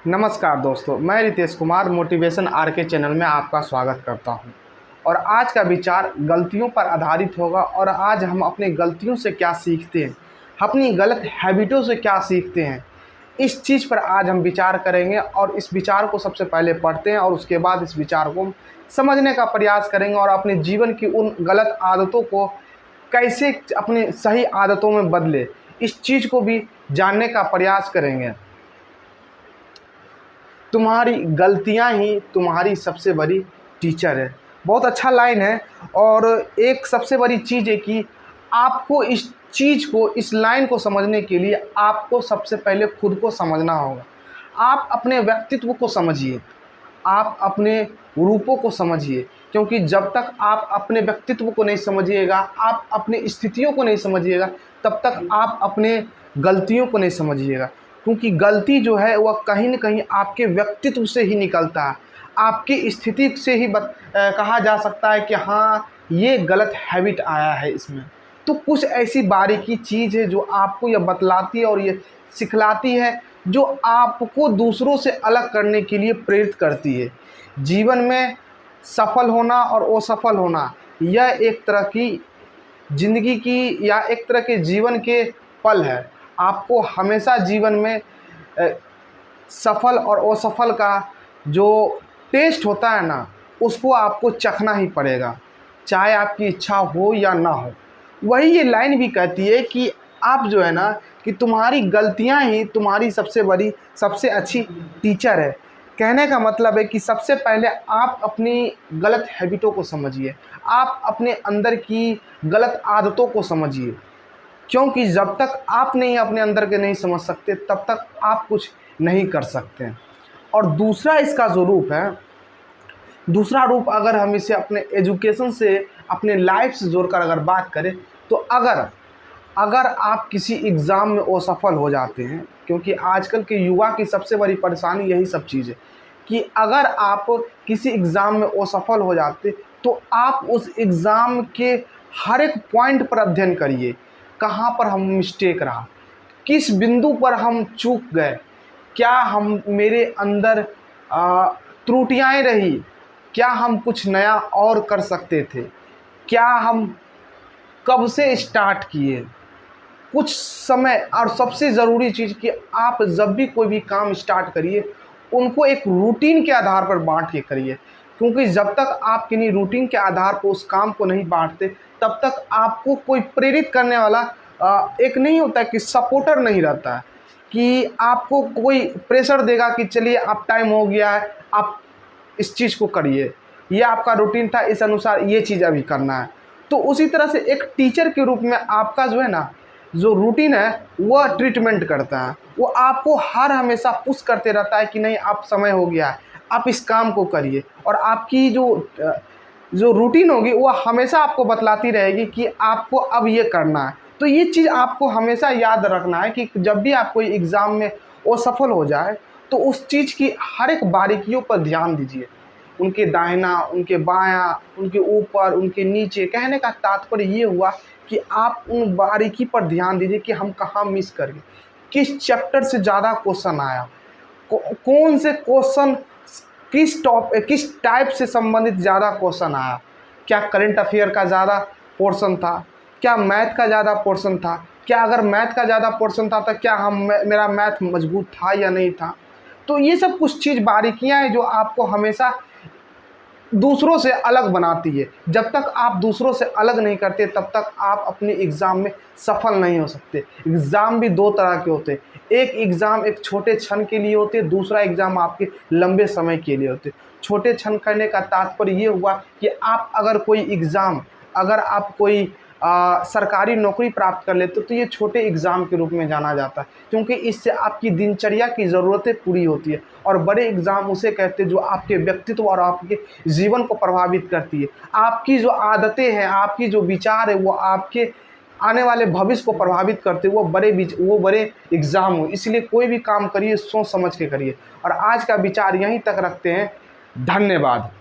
नमस्कार दोस्तों, मैं रितेश कुमार मोटिवेशन आर के चैनल में आपका स्वागत करता हूं। और आज का विचार गलतियों पर आधारित होगा। और आज हम अपनी गलतियों से क्या सीखते हैं, अपनी गलत हैबिटों से क्या सीखते हैं, इस चीज़ पर आज हम विचार करेंगे। और इस विचार को सबसे पहले पढ़ते हैं और उसके बाद इस विचार को समझने का प्रयास करेंगे और अपने जीवन की उन गलत आदतों को कैसे अपनी सही आदतों में बदले, इस चीज़ को भी जानने का प्रयास करेंगे। तुम्हारी गलतियां ही तुम्हारी सबसे बड़ी टीचर है। बहुत अच्छा लाइन है। और एक सबसे बड़ी चीज़ है कि आपको इस चीज़ को, इस लाइन को समझने के लिए आपको सबसे पहले खुद को समझना होगा। आप अपने व्यक्तित्व को समझिए, आप अपने रूपों को समझिए, क्योंकि जब तक आप अपने व्यक्तित्व को नहीं समझिएगा, आप अपनी स्थितियों को नहीं समझिएगा, तब तक आप अपने गलतियों को नहीं समझिएगा। क्योंकि गलती जो है वह कहीं न कहीं आपके व्यक्तित्व से ही निकलता है, आपकी स्थिति से ही कहा जा सकता है कि हाँ, ये गलत हैबिट आया है इसमें। तो कुछ ऐसी बारीकी चीज़ है जो आपको यह बतलाती है और ये सिखलाती है, जो आपको दूसरों से अलग करने के लिए प्रेरित करती है। जीवन में सफल होना और असफल होना, यह एक तरह की ज़िंदगी की या एक तरह के जीवन के पल है। आपको हमेशा जीवन में सफल और असफल का जो टेस्ट होता है ना, उसको आपको चखना ही पड़ेगा, चाहे आपकी इच्छा हो या ना हो। वही ये लाइन भी कहती है कि आप जो है ना, कि तुम्हारी गलतियां ही तुम्हारी सबसे बड़ी, सबसे अच्छी टीचर है। कहने का मतलब है कि सबसे पहले आप अपनी गलत हैबिटों को समझिए, आप अपने अंदर की गलत आदतों को समझिए। क्योंकि जब तक आप नहीं अपने अंदर के नहीं समझ सकते, तब तक आप कुछ नहीं कर सकते। और दूसरा इसका जो रूप है, दूसरा रूप अगर हम इसे अपने एजुकेशन से, अपने लाइफ से जोड़कर अगर बात करें, तो अगर आप किसी एग्ज़ाम में असफल हो जाते हैं, क्योंकि आजकल के युवा की सबसे बड़ी परेशानी यही सब चीज़ है कि अगर आप किसी एग्ज़ाम में असफल हो जाते, तो आप उस एग्ज़ाम के हर एक पॉइंट पर अध्ययन करिए। कहाँ पर हम मिस्टेक रहा, किस बिंदु पर हम चूक गए, क्या हम मेरे अंदर त्रुटियाँ रही, क्या हम कुछ नया और कर सकते थे, क्या हम कब से स्टार्ट किए, कुछ समय। और सबसे ज़रूरी चीज़ कि आप जब भी कोई भी काम स्टार्ट करिए, उनको एक रूटीन के आधार पर बांट के करिए। क्योंकि जब तक आप किन्हीं रूटीन के आधार पर उस काम को नहीं बांटते, तब तक आपको कोई प्रेरित करने वाला एक नहीं होता है कि सपोर्टर नहीं रहता है, कि आपको कोई प्रेशर देगा कि चलिए अब टाइम हो गया है, आप इस चीज़ को करिए, ये आपका रूटीन था, इस अनुसार ये चीज़ अभी करना है। तो उसी तरह से एक टीचर के रूप में आपका जो है ना, जो रूटीन है वह ट्रीटमेंट करता है। वो आपको हर हमेशा पुश करते रहता है कि नहीं, आप समय हो गया है, आप इस काम को करिए। और आपकी जो रूटीन होगी वह हमेशा आपको बतलाती रहेगी कि आपको अब ये करना है। तो ये चीज़ आपको हमेशा याद रखना है कि जब भी आप कोई एग्ज़ाम में असफल हो जाए, तो उस चीज़ की हर एक बारीकियों पर ध्यान दीजिए। उनके दाहिना, उनके बायां, उनके ऊपर, उनके नीचे। कहने का तात्पर्य ये हुआ कि आप उन बारीकी पर ध्यान दीजिए कि हम कहाँ मिस कर गए, किस चैप्टर से ज़्यादा क्वेश्चन आया, कौन से क्वेश्चन किस टाइप से संबंधित ज़्यादा क्वेश्चन आया। क्या करंट अफेयर का ज़्यादा पोर्शन था, क्या मैथ का ज़्यादा पोर्शन था, क्या अगर मैथ का ज़्यादा पोर्शन था तो क्या मेरा मैथ मजबूत था या नहीं था। तो ये सब कुछ चीज़ बारीकियाँ हैं जो आपको हमेशा दूसरों से अलग बनाती है। जब तक आप दूसरों से अलग नहीं करते, तब तक आप अपने एग्ज़ाम में सफल नहीं हो सकते। एग्ज़ाम भी दो तरह के होते हैं, एक एग्ज़ाम एक छोटे क्षण के लिए होते हैं, दूसरा एग्ज़ाम आपके लंबे समय के लिए होते हैं। छोटे क्षण करने का तात्पर्य ये हुआ कि आप अगर कोई एग्ज़ाम, अगर आप कोई सरकारी नौकरी प्राप्त कर लेते, तो ये छोटे एग्ज़ाम के रूप में जाना जाता है, क्योंकि इससे आपकी दिनचर्या की ज़रूरतें पूरी होती है। और बड़े एग्ज़ाम उसे कहते हैं जो आपके व्यक्तित्व और आपके जीवन को प्रभावित करती है। आपकी जो आदतें हैं, आपकी जो विचार है, वो आपके आने वाले भविष्य को प्रभावित करते हैं। वो बड़े एग्ज़ाम हो। इसलिए कोई भी काम करिए सोच समझ के करिए। और आज का विचार यहीं तक रखते हैं। धन्यवाद।